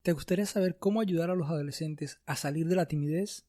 ¿Te gustaría saber cómo ayudar a los adolescentes a salir de la timidez?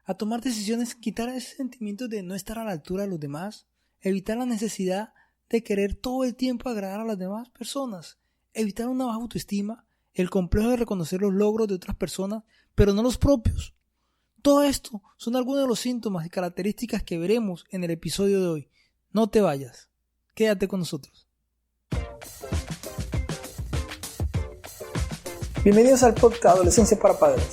A tomar decisiones, quitar ese sentimiento de no estar a la altura de los demás, evitar la necesidad de querer todo el tiempo agradar a las demás personas, evitar una baja autoestima, el complejo de reconocer los logros de otras personas, pero no los propios. Todo esto son algunos de los síntomas y características que veremos en el episodio de hoy. No te vayas, quédate con nosotros. Bienvenidos al podcast Adolescencia para Padres,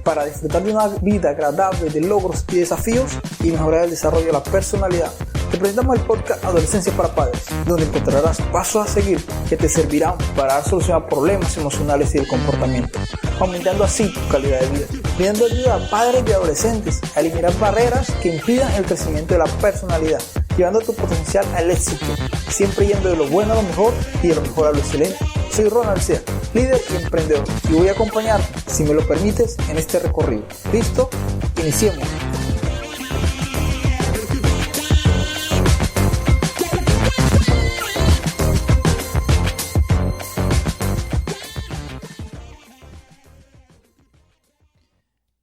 para disfrutar de una vida agradable de logros y desafíos y mejorar el desarrollo de la personalidad. Te presentamos el podcast Adolescencia para Padres, donde encontrarás pasos a seguir que te servirán para dar solución a problemas emocionales y del comportamiento, aumentando así tu calidad de vida, brindando ayuda a padres y adolescentes a eliminar barreras que impidan el crecimiento de la personalidad, llevando tu potencial al éxito, siempre yendo de lo bueno a lo mejor y de lo mejor a lo excelente. Soy Ronald Sea, líder y emprendedor, y voy a acompañarte, si me lo permites, en este recorrido. ¿Listo? Iniciemos.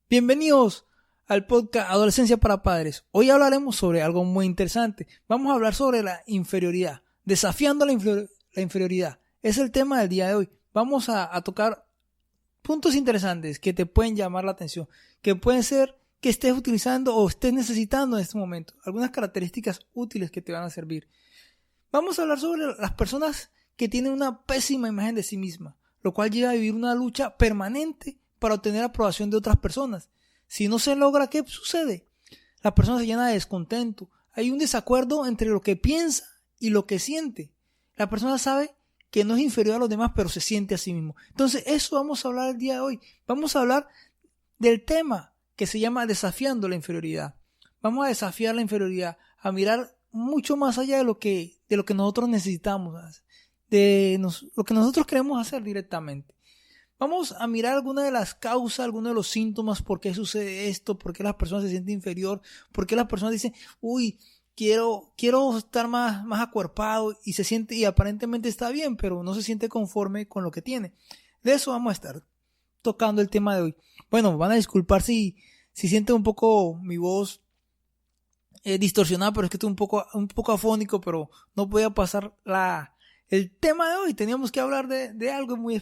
Bienvenidos al podcast Adolescencia para Padres. Hoy hablaremos sobre algo muy interesante. Vamos a hablar sobre la inferioridad, desafiando la inferioridad. Es el tema del día de hoy. Vamos a tocar puntos interesantes que te pueden llamar la atención, que pueden ser que estés utilizando o estés necesitando en este momento. Algunas características útiles que te van a servir. Vamos a hablar sobre las personas que tienen una pésima imagen de sí misma, lo cual lleva a vivir una lucha permanente para obtener aprobación de otras personas. Si no se logra, ¿qué sucede? La persona se llena de descontento. Hay un desacuerdo entre lo que piensa y lo que siente. La persona sabe que no es inferior a los demás, pero se siente a sí mismo. Entonces, eso vamos a hablar el día de hoy. Vamos a hablar del tema que se llama desafiando la inferioridad. Vamos a desafiar la inferioridad, a mirar mucho más allá de lo que nosotros necesitamos, lo que nosotros queremos hacer directamente. Vamos a mirar algunas de las causas, algunos de los síntomas, por qué sucede esto, por qué las personas se sienten inferior, por qué las personas dicen, quiero estar más acuerpado y se siente y aparentemente está bien, pero no se siente conforme con lo que tiene. De eso vamos a estar tocando el tema de hoy. Bueno, van a disculpar si sienten un poco mi voz distorsionada, pero es que estoy un poco afónico, pero no podía pasar el tema de hoy. Teníamos que hablar de algo muy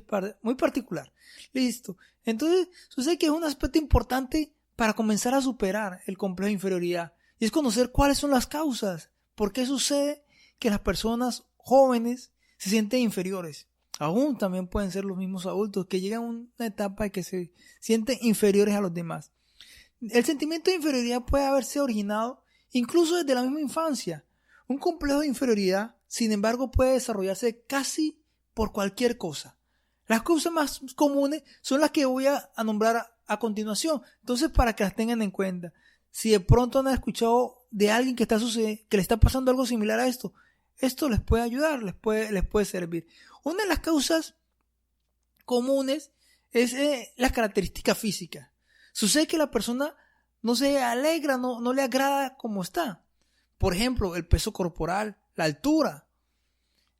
particular. Listo. Entonces, sucede que es un aspecto importante para comenzar a superar el complejo de inferioridad. Y es conocer cuáles son las causas. ¿Por qué sucede que las personas jóvenes se sienten inferiores? Aún también pueden ser los mismos adultos que llegan a una etapa de que se sienten inferiores a los demás. El sentimiento de inferioridad puede haberse originado incluso desde la misma infancia. Un complejo de inferioridad, sin embargo, puede desarrollarse casi por cualquier cosa. Las causas más comunes son las que voy a nombrar a continuación. Entonces, para que las tengan en cuenta. Si de pronto han escuchado de alguien que le está pasando algo similar a esto les puede ayudar, les puede servir. Una de las causas comunes es la característica física. Sucede que la persona no se alegra, no le agrada como está. Por ejemplo, el peso corporal, la altura,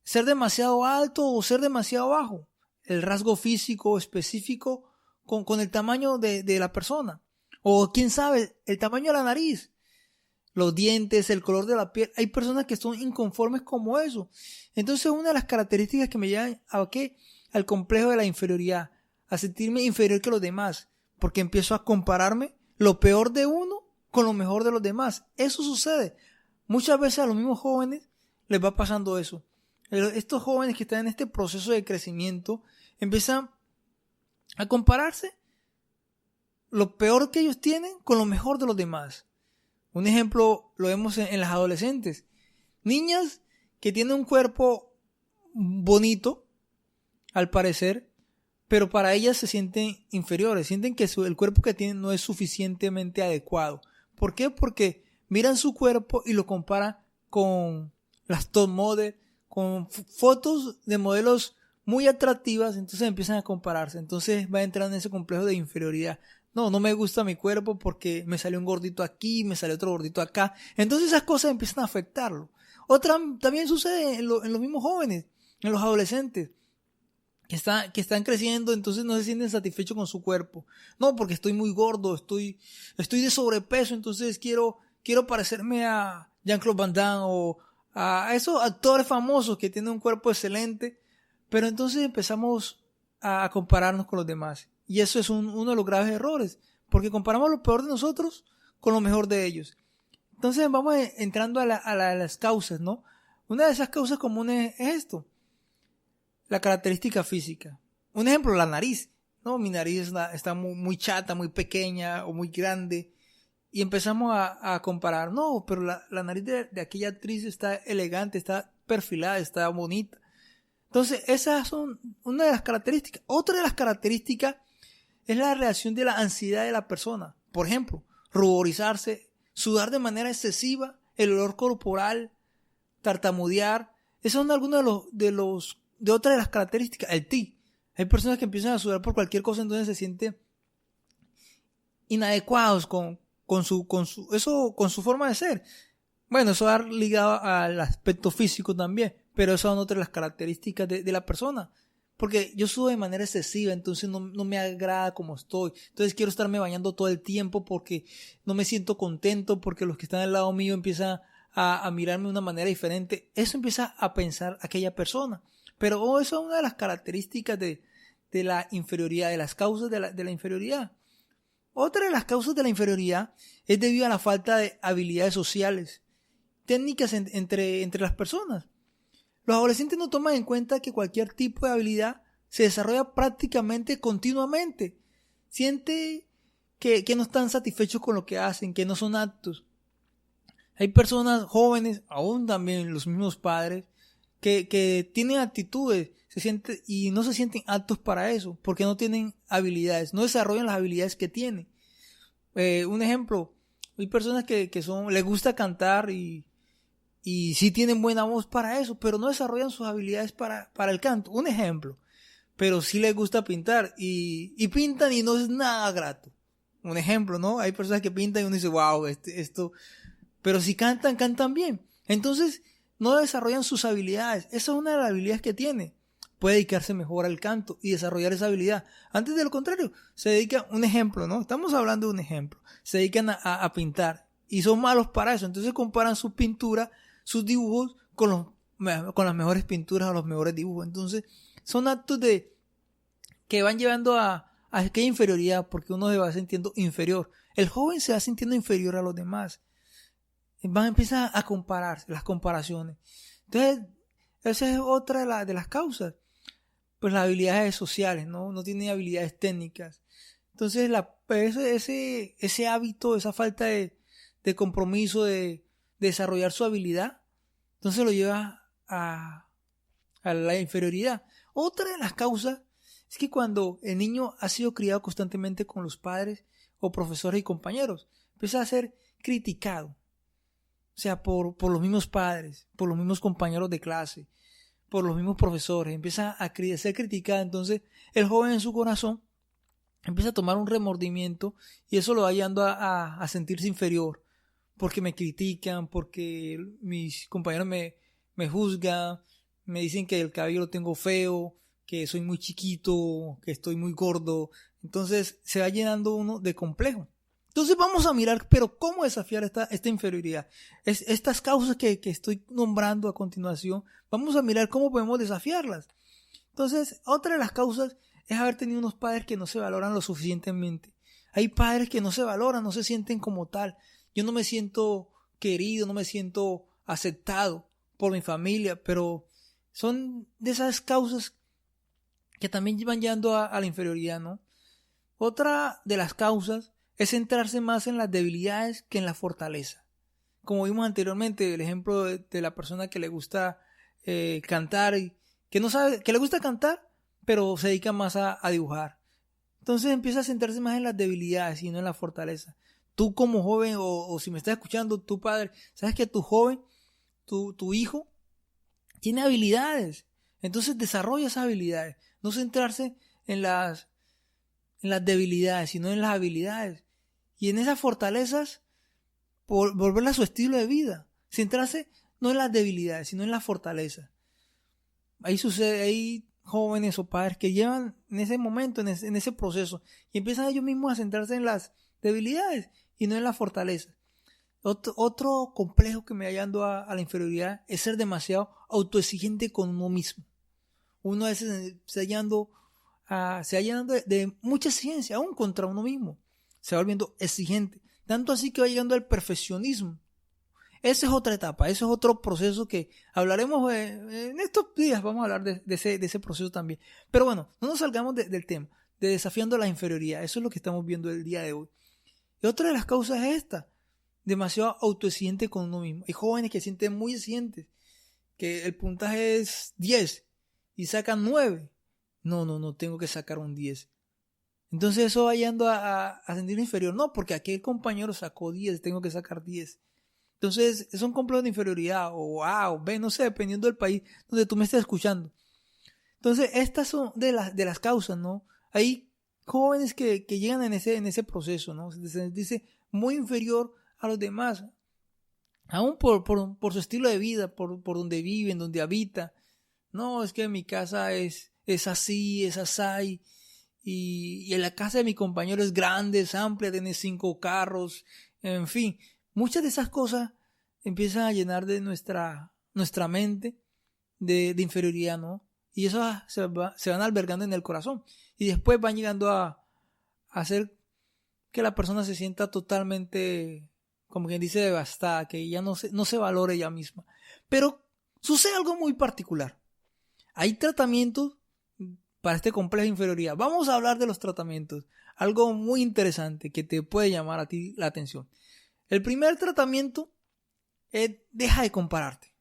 ser demasiado alto o ser demasiado bajo, el rasgo físico específico con el tamaño de la persona. O quién sabe, el tamaño de la nariz, los dientes, el color de la piel. Hay personas que son inconformes como eso. Entonces, una de las características que me llevan al complejo de la inferioridad, a sentirme inferior que los demás, porque empiezo a compararme lo peor de uno con lo mejor de los demás. Eso sucede. Muchas veces a los mismos jóvenes les va pasando eso. Estos jóvenes que están en este proceso de crecimiento empiezan a compararse lo peor que ellos tienen con lo mejor de los demás. Un ejemplo lo vemos en las adolescentes. Niñas que tienen un cuerpo bonito, al parecer, pero para ellas se sienten inferiores. Sienten que el cuerpo que tienen no es suficientemente adecuado. ¿Por qué? Porque miran su cuerpo y lo comparan con las top model, con fotos de modelos muy atractivas, entonces empiezan a compararse. Entonces va a entrar en ese complejo de inferioridad. No me gusta mi cuerpo porque me salió un gordito aquí, me salió otro gordito acá. Entonces esas cosas empiezan a afectarlo. Otra también sucede en los mismos jóvenes, en los adolescentes. que están creciendo, entonces no se sienten satisfechos con su cuerpo. No, porque estoy muy gordo, estoy de sobrepeso, entonces quiero parecerme a Jean-Claude Van Damme o a esos actores famosos que tienen un cuerpo excelente, pero entonces empezamos a compararnos con los demás. Y eso es uno de los graves errores, porque comparamos lo peor de nosotros con lo mejor de ellos. Entonces vamos entrando a las causas, ¿no? Una de esas causas comunes es esto: la característica física. Un ejemplo, la nariz, ¿no? Mi nariz está muy chata, muy pequeña o muy grande. Y empezamos a comparar. No, pero la nariz de aquella actriz está elegante, está perfilada, está bonita. Entonces, esas son una de las características. Otra de las características es la reacción de la ansiedad de la persona. Por ejemplo, ruborizarse, sudar de manera excesiva, el olor corporal, tartamudear. Esas son algunas de otras de las características. El tic. Hay personas que empiezan a sudar por cualquier cosa, entonces se sienten inadecuados con su forma de ser. Bueno, eso va ligado al aspecto físico también, pero eso son otras de las características de la persona. Porque yo sudo de manera excesiva, entonces no me agrada como estoy. Entonces quiero estarme bañando todo el tiempo porque no me siento contento, porque los que están al lado mío empiezan a mirarme de una manera diferente. Eso empieza a pensar aquella persona. Pero eso es una de las características de la inferioridad, de las causas de la inferioridad. Otra de las causas de la inferioridad es debido a la falta de habilidades sociales, técnicas entre las personas. Los adolescentes no toman en cuenta que cualquier tipo de habilidad se desarrolla prácticamente continuamente. Siente que no están satisfechos con lo que hacen, que no son aptos. Hay personas jóvenes, aún también los mismos padres, que tienen actitudes y no se sienten aptos para eso, porque no tienen habilidades, no desarrollan las habilidades que tienen. Un ejemplo, hay personas que les gusta cantar y sí tienen buena voz para eso, pero no desarrollan sus habilidades para el canto. Un ejemplo, pero sí les gusta pintar y pintan y no es nada grato. Un ejemplo, ¿no? Hay personas que pintan y uno dice, wow, esto, pero si cantan bien. Entonces, no desarrollan sus habilidades. Esa es una de las habilidades que tiene. Puede dedicarse mejor al canto y desarrollar esa habilidad. Antes de lo contrario, se dedican, un ejemplo, ¿no? Estamos hablando de un ejemplo. Se dedican a pintar y son malos para eso. Entonces comparan sus pinturas, sus dibujos con las mejores pinturas o los mejores dibujos. Entonces, son actos que van llevando a aquella inferioridad, porque uno se va sintiendo inferior. El joven se va sintiendo inferior a los demás. Empieza a compararse, las comparaciones. Entonces, esa es otra de las causas. Pues las habilidades sociales, no tienen habilidades técnicas. Entonces, ese hábito, esa falta de compromiso de desarrollar su habilidad, entonces lo lleva a la inferioridad. Otra de las causas es que cuando el niño ha sido criado constantemente con los padres o profesores y compañeros, empieza a ser criticado. O sea, por los mismos padres, por los mismos compañeros de clase, por los mismos profesores, empieza a ser criticado. Entonces, el joven en su corazón empieza a tomar un remordimiento y eso lo va llevando a sentirse inferior, porque me critican, porque mis compañeros me juzgan, me dicen que el cabello lo tengo feo, que soy muy chiquito, que estoy muy gordo. Entonces, se va llenando uno de complejo. Entonces vamos a mirar, pero ¿cómo desafiar esta inferioridad? Estas causas que estoy nombrando a continuación, vamos a mirar cómo podemos desafiarlas. Entonces, otra de las causas es haber tenido unos padres que no se valoran lo suficientemente. Hay padres que no se valoran, no se sienten como tal. Yo no me siento querido, no me siento aceptado por mi familia, pero son de esas causas que también van llevando a la inferioridad, ¿no? Otra de las causas es centrarse más en las debilidades que en la fortaleza. Como vimos anteriormente, el ejemplo de la persona que le gusta cantar y que no sabe, que le gusta cantar, pero se dedica más a dibujar. Entonces empieza a centrarse más en las debilidades y no en la fortaleza. Tú como joven, o si me estás escuchando, tu padre, sabes que tu joven, tu hijo, tiene habilidades. Entonces desarrolla esas habilidades. No centrarse en las debilidades, sino en las habilidades. Y en esas fortalezas, volverla a su estilo de vida. Centrarse no en las debilidades, sino en las fortalezas. Hay jóvenes o padres que llevan en ese momento, en ese proceso, y empiezan ellos mismos a centrarse en las debilidades y no en la fortaleza. Otro complejo que me va llevando a la inferioridad es ser demasiado autoexigente con uno mismo. Uno a veces se va llenando de mucha exigencia, aún contra uno mismo. Se va volviendo exigente, tanto así que va llegando al perfeccionismo. Esa es otra etapa, ese es otro proceso que hablaremos en estos días. Vamos a hablar de ese proceso también. Pero bueno, no nos salgamos del tema, de desafiando la inferioridad. Eso es lo que estamos viendo el día de hoy. Y otra de las causas es esta, demasiado autoexigente con uno mismo. Hay jóvenes que se sienten muy exigentes, que el puntaje es 10 y sacan 9. No, tengo que sacar un 10. Entonces eso va yendo a sentir inferior. No, porque aquel compañero sacó 10, tengo que sacar 10. Entonces es un complejo de inferioridad o A o B, no sé, dependiendo del país donde tú me estés escuchando. Entonces estas son de las causas, ¿no? Hay jóvenes que llegan en ese proceso, ¿no? Se dice muy inferior a los demás, aún por su estilo de vida, por donde viven, donde habita. No, es que mi casa es así, es así, y en la casa de mi compañero es grande, es amplia, tiene 5 carros, en fin. Muchas de esas cosas empiezan a llenar de nuestra mente de inferioridad, ¿no? Y eso se van albergando en el corazón. Y después van llegando a hacer que la persona se sienta totalmente, como quien dice, devastada, que ya no se valore ella misma. Pero sucede algo muy particular. Hay tratamientos para este complejo de inferioridad. Vamos a hablar de los tratamientos. Algo muy interesante que te puede llamar a ti la atención. El primer tratamiento es deja de compararte.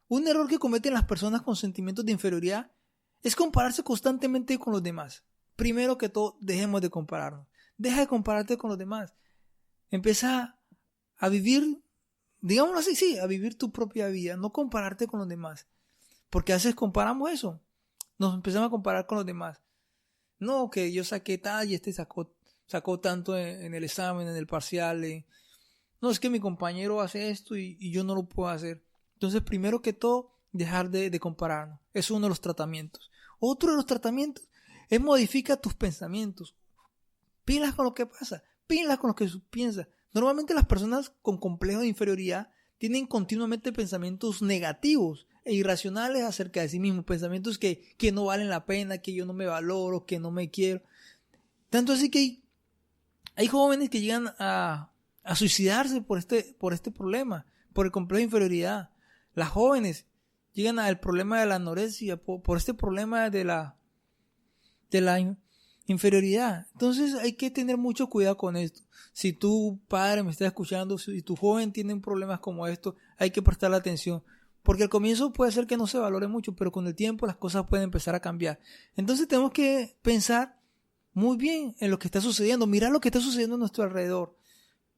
Un error que cometen las personas con sentimientos de inferioridad es compararse constantemente con los demás. Primero que todo, dejemos de compararnos. Deja de compararte con los demás. Empieza a vivir, digámoslo así, sí, a vivir tu propia vida, no compararte con los demás. Porque a veces comparamos eso. Nos empezamos a comparar con los demás. No, que yo saqué tal y este sacó tanto en el examen, en el parcial. No, es que mi compañero hace esto y yo no lo puedo hacer. Entonces, primero que todo, dejar de compararnos. Es uno de los tratamientos. Otro de los tratamientos es modifica tus pensamientos. Pilas con lo que pasa. Pilas con lo que piensas. Normalmente las personas con complejo de inferioridad tienen continuamente pensamientos negativos e irracionales acerca de sí mismos. Pensamientos que no valen la pena, que yo no me valoro, que no me quiero. Tanto así que hay jóvenes que llegan a suicidarse por este problema, por el complejo de inferioridad. Las jóvenes llegan al problema de la anorexia por este problema de la inferioridad. Entonces hay que tener mucho cuidado con esto. Si tu padre me está escuchando, si tu joven tiene problemas como esto, hay que prestarle atención. Porque al comienzo puede ser que no se valore mucho, pero con el tiempo las cosas pueden empezar a cambiar. Entonces tenemos que pensar muy bien en lo que está sucediendo, mirar lo que está sucediendo a nuestro alrededor.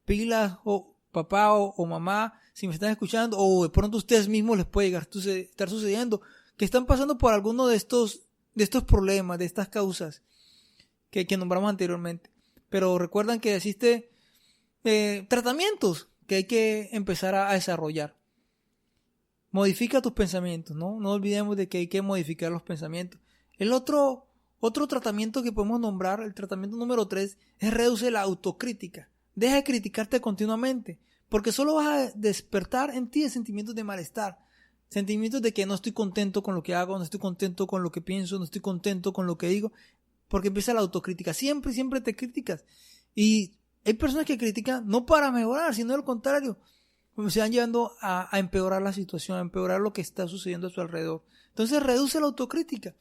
Pilas, o papá o mamá, si me están escuchando, o de pronto ustedes mismos les puede estar sucediendo, que están pasando por alguno de estos problemas, de estas causas que nombramos anteriormente. Pero recuerdan que existen tratamientos que hay que empezar a desarrollar. Modifica tus pensamientos, ¿no? No olvidemos de que hay que modificar los pensamientos. El otro tratamiento que podemos nombrar, el tratamiento número 3, es reduce la autocrítica. Deja de criticarte continuamente, porque solo vas a despertar en ti sentimientos de malestar, sentimientos de que no estoy contento con lo que hago, no estoy contento con lo que pienso, no estoy contento con lo que digo, porque empieza la autocrítica. Siempre te criticas. Y hay personas que critican no para mejorar, sino al contrario, se van llevando a empeorar la situación, a empeorar lo que está sucediendo a su alrededor. Entonces reduce la autocrítica.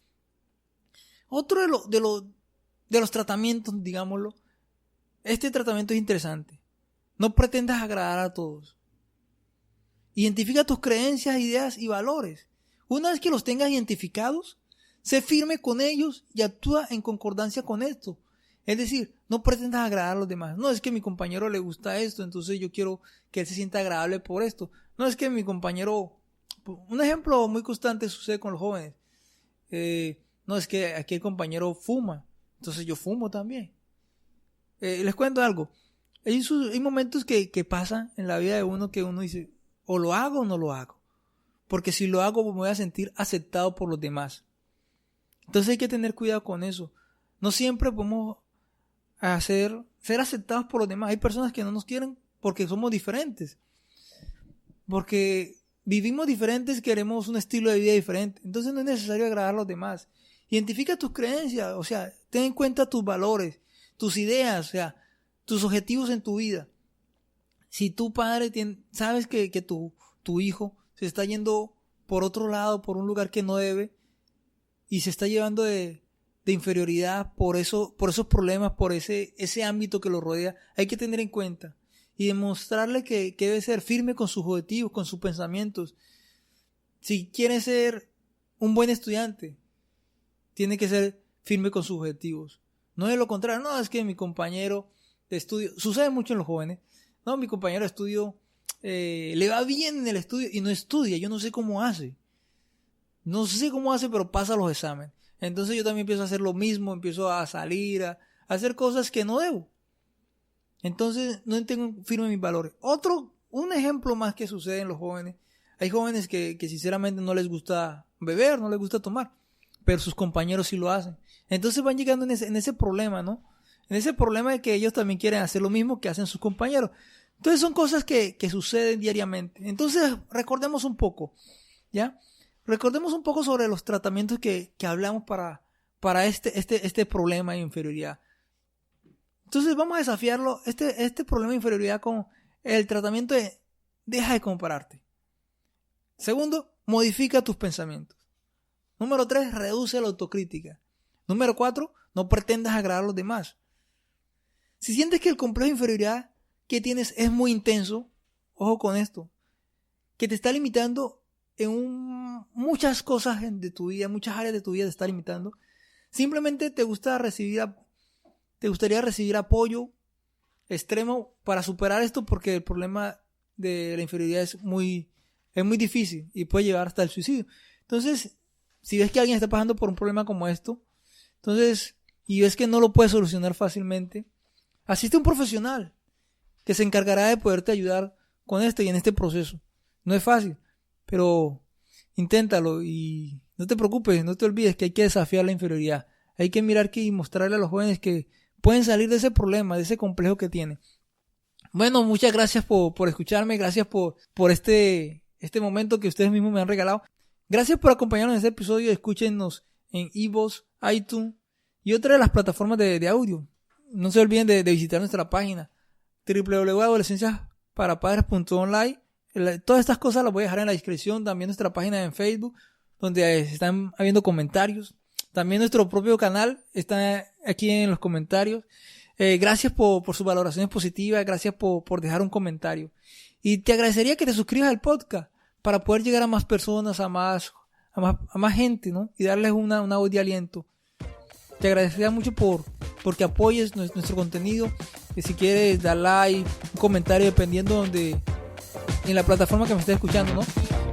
Otro de los tratamientos, digámoslo, este tratamiento es interesante. No pretendas agradar a todos. Identifica tus creencias, ideas y valores. Una vez que los tengas identificados, sé firme con ellos y actúa en concordancia con esto. Es decir, no pretendas agradar a los demás. No es que a mi compañero le gusta esto, entonces yo quiero que él se sienta agradable por esto. No es que mi compañero... Un ejemplo muy constante sucede con los jóvenes. No es que aquí el compañero fuma, entonces yo fumo también. Les cuento algo. Hay momentos que pasan en la vida de uno que uno dice, o lo hago o no lo hago. Porque si lo hago me voy a sentir aceptado por los demás. Entonces hay que tener cuidado con eso. No siempre podemos ser aceptados por los demás. Hay personas que no nos quieren porque somos diferentes. Porque vivimos diferentes, queremos un estilo de vida diferente. Entonces no es necesario agradar a los demás. Identifica tus creencias, o sea, ten en cuenta tus valores, tus ideas, o sea, tus objetivos en tu vida. Si tu padre sabes que tu hijo se está yendo por otro lado, por un lugar que no debe, y se está llevando de inferioridad por esos problemas, por ese ámbito que lo rodea, hay que tener en cuenta y demostrarle que debe ser firme con sus objetivos, con sus pensamientos. Si quiere ser un buen estudiante, tiene que ser firme con sus objetivos. No es lo contrario. No, es que mi compañero de estudio, sucede mucho en los jóvenes, no, mi compañero de estudio le va bien en el estudio y no estudia. Yo no sé cómo hace. Pero pasa los exámenes. Entonces yo también empiezo a hacer lo mismo, empiezo a salir, a hacer cosas que no debo. Entonces no tengo firme mis valores. Un ejemplo más que sucede en los jóvenes. Hay jóvenes que sinceramente no les gusta beber, no les gusta tomar, pero sus compañeros sí lo hacen. Entonces van llegando en ese problema, ¿no? En ese problema de que ellos también quieren hacer lo mismo que hacen sus compañeros. Entonces son cosas que suceden diariamente. Entonces recordemos un poco, ¿ya? Recordemos un poco sobre los tratamientos que hablamos para este problema de inferioridad. Entonces vamos a desafiarlo, este problema de inferioridad, con el tratamiento de deja de compararte. Segundo, modifica tus pensamientos. Número 3, reduce la autocrítica. Número 4, no pretendas agradar a los demás. Si sientes que el complejo de inferioridad que tienes es muy intenso, ojo con esto, que te está limitando en muchas cosas de tu vida, muchas áreas de tu vida te está limitando. Simplemente te gustaría recibir apoyo extremo para superar esto, porque el problema de la inferioridad es muy difícil y puede llevar hasta el suicidio. Entonces, si ves que alguien está pasando por un problema como esto, y ves que no lo puedes solucionar fácilmente, asiste a un profesional que se encargará de poderte ayudar con esto y en este proceso. No es fácil, pero inténtalo y no te preocupes, no te olvides que hay que desafiar la inferioridad. Hay que mirar y mostrarle a los jóvenes que pueden salir de ese problema, de ese complejo que tienen. Bueno, muchas gracias por escucharme, gracias por este momento que ustedes mismos me han regalado. Gracias por acompañarnos en este episodio. Escúchenos en iVoox, iTunes y otras de las plataformas de audio. No se olviden de visitar nuestra página www.adolescenciasparapadres.online. Todas estas cosas las voy a dejar en la descripción. También nuestra página en Facebook, donde están habiendo comentarios. También nuestro propio canal está aquí en los comentarios. Gracias por sus valoraciones positivas. Gracias por dejar un comentario. Y te agradecería que te suscribas al podcast para poder llegar a más personas, a más gente, ¿no? Y darles una voz de aliento. Te agradecería mucho porque apoyes nuestro contenido. Que si quieres dar like, un comentario, dependiendo en la plataforma que me estés escuchando, ¿no?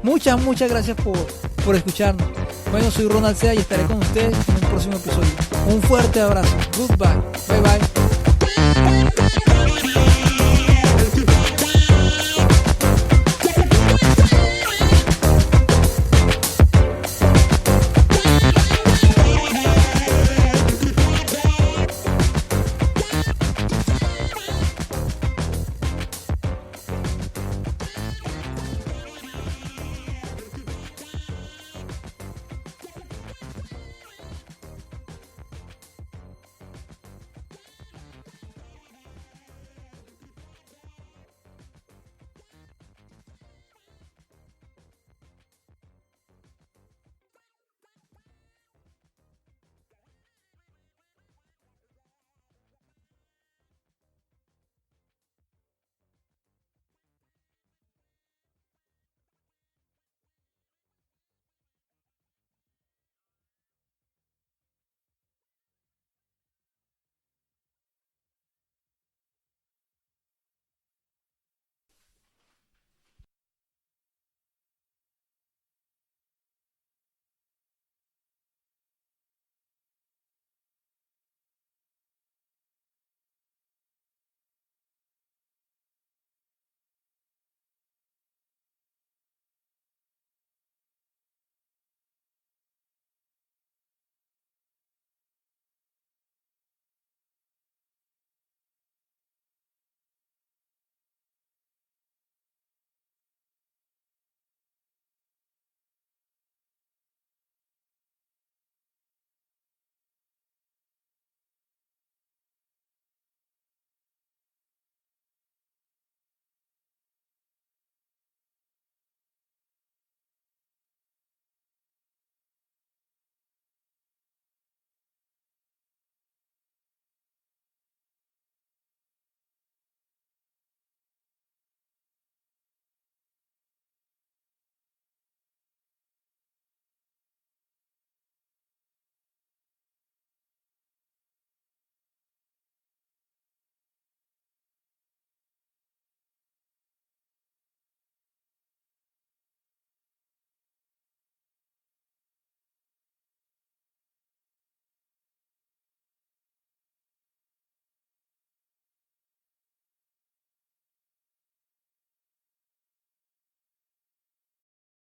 Muchas gracias por escucharnos. Bueno, soy Ronald Sea y estaré con ustedes en un próximo episodio. Un fuerte abrazo. Goodbye. Bye bye.